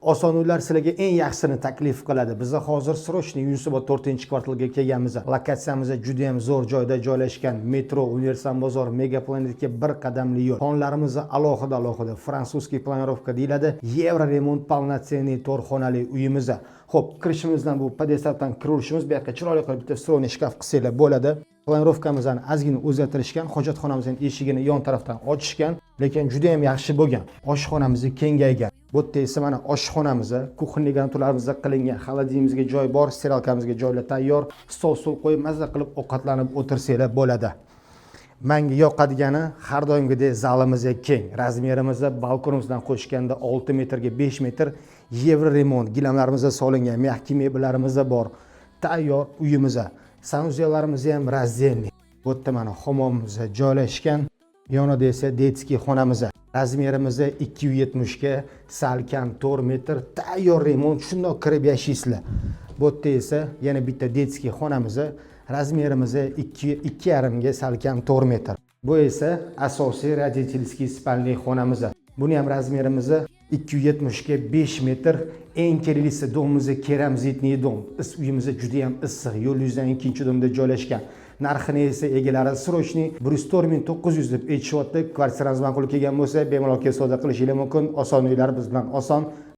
Oson uylar sizlarga eng yaxshisini taklif qiladi. Biz hozir срочный Yunusobod 4-kvartalga kelganmiz. Lokatsiyamiz juda ham zo'r joyda joylashgan. Metro, Universal bozor, Megaplanetga bir qadamli yo'l. Xonlarimiz alohida fransuskiy planirovka deyiladi. Yevro remont полноценный to'rxonali uyimiz. Xo'p, kirishimizdan bu podestdan kirilishimiz bu yoqqa chiroyli qilib bitta stolni shkaf qilsanglar bo'ladi. Planirovkamizni ozgina o'zgartirishgan, hojatxonamizning eshigini yon tarafdan ochishgan, lekin juda ham yaxshi bo'lgan. Oshxonamiz kengaygan. Bu yerda esa mana oshxonamiz, kuxonniy garnituralarimiz qilingan, xolodilnigimizga joy bor, steralkamizga joylar tayyor, stol qo'yib mazza qilib ovqatlanib o'tirsanglar bo'ladi. Menga yoqadigani har doimgidek zalimiz keng. Razmerimiz balkonimizdan qo'shganda 6 metrga 5 metr yevro remont, gilamlarimiz solingan, mehki mebellarimiz bor. Tayyor uyimiz. Sanuzellarimiz ham razdельный. Bu yerda mana hammomimiz joylashgan. Yonida esa detskiy xonamiz. Razmerimiz 270 ga salkam 4 metr tayyor remont, shundoq kirib yashaysizlar. Bu yerda esa yana bitta detskiy xonamiz. Razmerimiz 2,5 ga salkam 4 metr. Bu esa asosiy родительский spalniy xonamiz. Buni ham razmerimiz 270 ga 5 metr. Eng kerakli domimiz keramzitniy dom. Uyimiz juda ham issiq, yo'l yuzidan ikkinchi domda joylashgan. Narxini esa egalari срочный 104.900 deb aytishyapti. Kvartirangiz ma'qul kelgan bo'lsa, bemalol savdo qilishingiz mumkin. Oson uylar biz bilan oson.